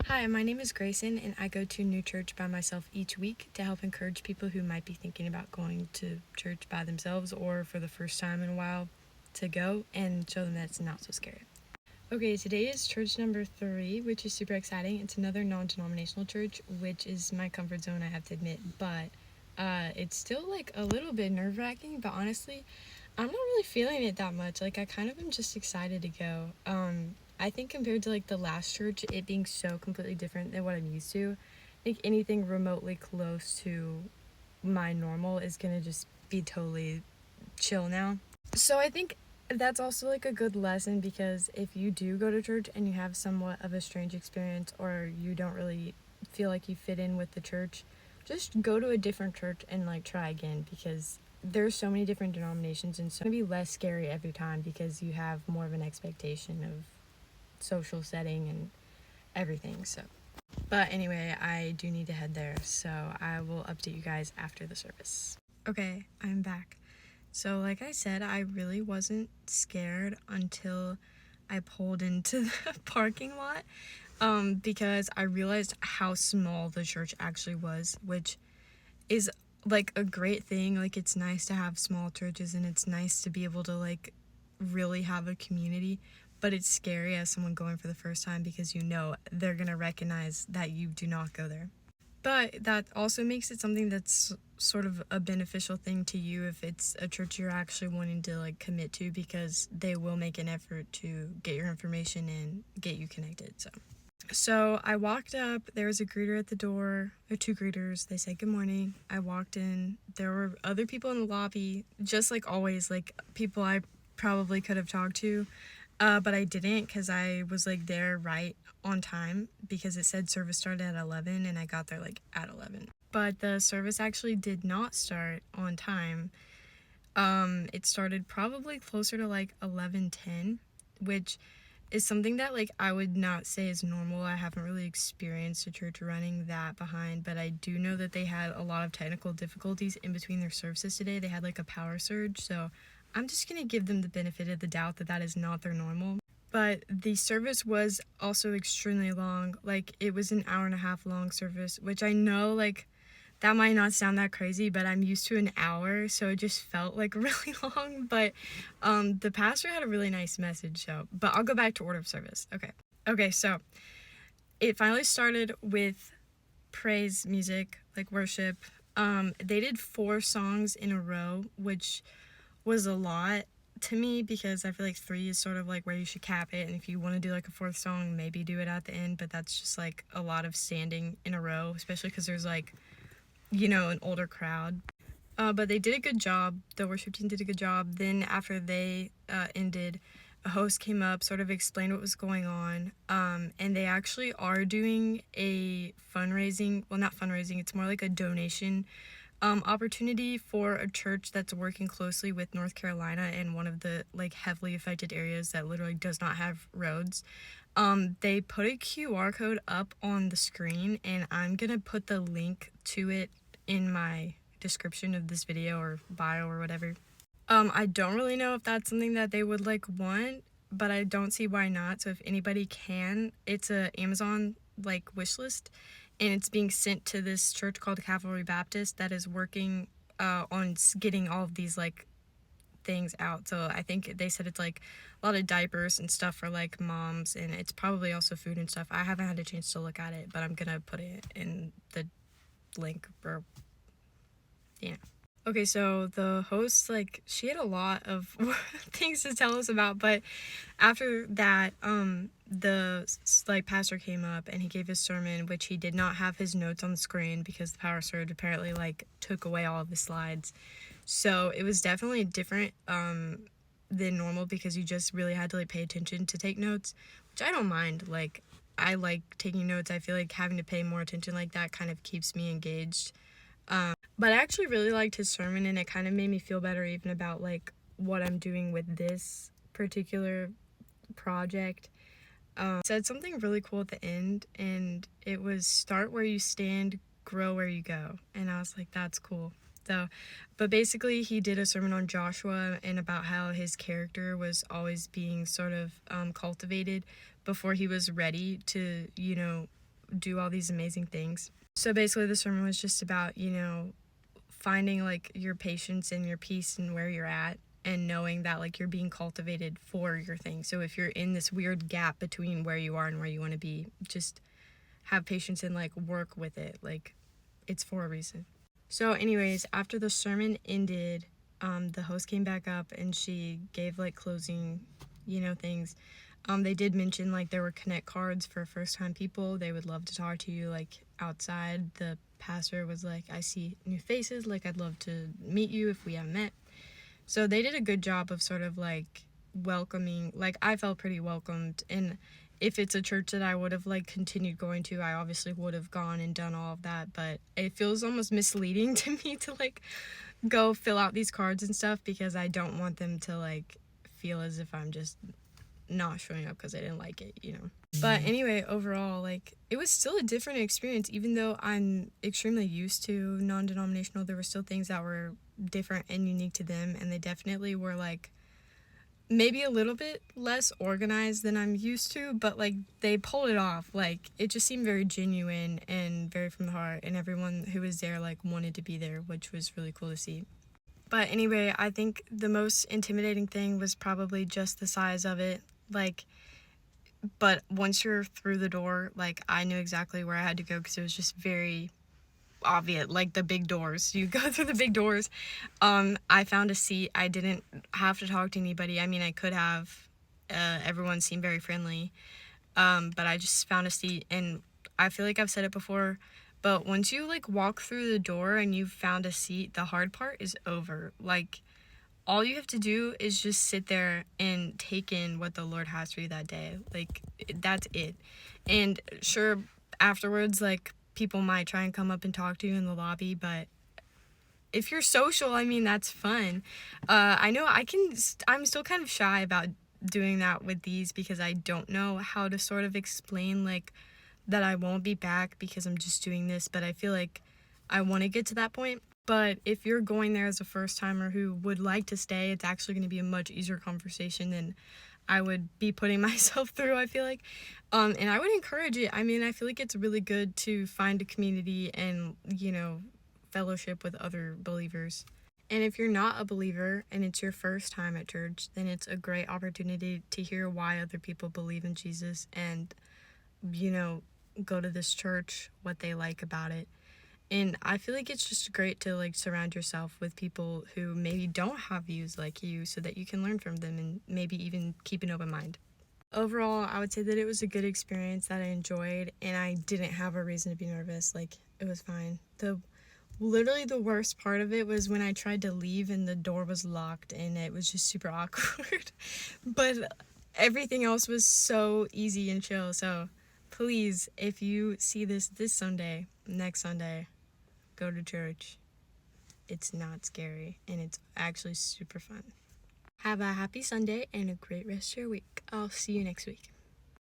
Hi, my name is Grayson, and I go to New Church by myself each week to help encourage people who might be thinking about going to church by themselves or for the first time in a while to go and show them that it's not so scary. Okay, today is church number 3, which is super exciting. It's another non-denominational church, which is my comfort zone, I have to admit, but it's still like a little bit nerve-wracking, but honestly, I'm not really feeling it that much. Like, I kind of am just excited to go. I think compared to like the last church, it being so completely different than what I'm used to, I think anything remotely close to my normal is gonna just be totally chill now. So I think that's also like a good lesson, because if you do go to church and you have somewhat of a strange experience or you don't really feel like you fit in with the church, just go to a different church and like try again, because there's so many different denominations, and so it's gonna be less scary every time because you have more of an expectation of social setting and everything. So but anyway, I do need to head there, so I will update you guys after the service. Okay, I'm back. So, like I said, I really wasn't scared until I pulled into the parking lot, because I realized how small the church actually was, which is like a great thing. Like, it's nice to have small churches and it's nice to be able to like really have a community, but it's scary as someone going for the first time because you know they're gonna recognize that you do not go there. But that also makes it something that's sort of a beneficial thing to you if it's a church you're actually wanting to like commit to, because they will make an effort to get your information and get you connected. So I walked up, there was a greeter at the door, or two greeters, they said good morning. I walked in, there were other people in the lobby, just like always, like people I probably could have talked to, but I didn't, because I was like there right on time, because it said service started at 11 and I got there like at 11. But the service actually did not start on time. It started probably closer to like 11:10, which is something that like I would not say is normal. I haven't really experienced a church running that behind, but I do know that they had a lot of technical difficulties in between their services today. They had like a power surge, so I'm just gonna give them the benefit of the doubt that that is not their normal. But the service was also extremely long. Like, it was an hour and a half long service, which I know like that might not sound that crazy, but I'm used to an hour, so it just felt like really long. But the pastor had a really nice message, so, but I'll go back to order of service. Okay, so it finally started with praise music, like worship. They did 4 songs in a row, which was a lot to me, because I feel like 3 is sort of like where you should cap it, and if you want to do like a 4th song, maybe do it at the end, but that's just like a lot of standing in a row, especially because there's like, you know, an older crowd. But they did a good job. The worship team did a good job. Then after they ended, a host came up, sort of explained what was going on. And they actually are doing a fundraising, well, not fundraising, it's more like a donation opportunity for a church that's working closely with North Carolina in one of the like heavily affected areas that literally does not have roads. They put a QR code up on the screen, and I'm gonna put the link to it in my description of this video or bio or whatever. I don't really know if that's something that they would like want, but I don't see why not. So if anybody can, it's a Amazon like wish list, and it's being sent to this church called Calvary Baptist that is working on getting all of these like things out. So I think they said it's like a lot of diapers and stuff for like moms, and it's probably also food and stuff. I haven't had a chance to look at it, but I'm gonna put it in the link, or yeah. Okay, so the host, like, she had a lot of things to tell us about, but after that, the like pastor came up and he gave his sermon, which he did not have his notes on the screen because the power surge apparently like took away all of the slides. So it was definitely different than normal, because you just really had to like pay attention to take notes, which I don't mind. Like, I like taking notes. I feel like having to pay more attention like that kind of keeps me engaged. But I actually really liked his sermon, and it kind of made me feel better even about like what I'm doing with this particular project. Said something really cool at the end, and it was start where you stand, grow where you go. And I was like, that's cool. So, but basically he did a sermon on Joshua and about how his character was always being sort of cultivated before he was ready to, you know, do all these amazing things. So basically the sermon was just about, finding like your patience and your peace and where you're at, and knowing that like you're being cultivated for your thing. So if you're in this weird gap between where you are and where you want to be, just have patience and like work with it. Like it's for a reason. So anyways, after the sermon ended, the host came back up and she gave like closing, things. They did mention like there were connect cards for first time people. They would love to talk to you like outside. The pastor was like, I see new faces, like I'd love to meet you if we haven't met. So they did a good job of sort of like welcoming, like I felt pretty welcomed. And if it's a church that I would have like continued going to, I obviously would have gone and done all of that. But it feels almost misleading to me to like go fill out these cards and stuff, because I don't want them to like feel as if I'm just not showing up because I didn't like it. But anyway, overall, like it was still a different experience. Even though I'm extremely used to non-denominational, there were still things that were different and unique to them, and they definitely were like maybe a little bit less organized than I'm used to, but like they pulled it off. Like it just seemed very genuine and very from the heart, and everyone who was there like wanted to be there, which was really cool to see. But anyway, I think the most intimidating thing was probably just the size of it. Like, but once you're through the door, like I knew exactly where I had to go because it was just very obvious, like the big doors. You go through the big doors. I found a seat. I didn't have to talk to anybody. I mean, I could have. Everyone seemed very friendly. But I just found a seat, and I feel like I've said it before, but once you like walk through the door and you've found a seat, the hard part is over. Like all you have to do is just sit there and take in what the Lord has for you that day. Like that's it. And sure, afterwards, like people might try and come up and talk to you in the lobby, but if you're social, I mean, that's fun. I know I'm still kind of shy about doing that with these because I don't know how to sort of explain like that I won't be back because I'm just doing this, but I feel like I want to get to that point. But if you're going there as a first timer who would like to stay, it's actually going to be a much easier conversation than I would be putting myself through, I feel like. And I would encourage it. I mean, I feel like it's really good to find a community and, fellowship with other believers. And if you're not a believer and it's your first time at church, then it's a great opportunity to hear why other people believe in Jesus and, go to this church, what they like about it. And I feel like it's just great to like surround yourself with people who maybe don't have views like you so that you can learn from them and maybe even keep an open mind. Overall, I would say that it was a good experience that I enjoyed, and I didn't have a reason to be nervous. Like it was fine. Literally the worst part of it was when I tried to leave and the door was locked, and it was just super awkward. But everything else was so easy and chill. So please, if you see this Sunday, next Sunday, go to church. It's not scary, and it's actually super fun. Have a happy Sunday and a great rest of your week. I'll see you next week.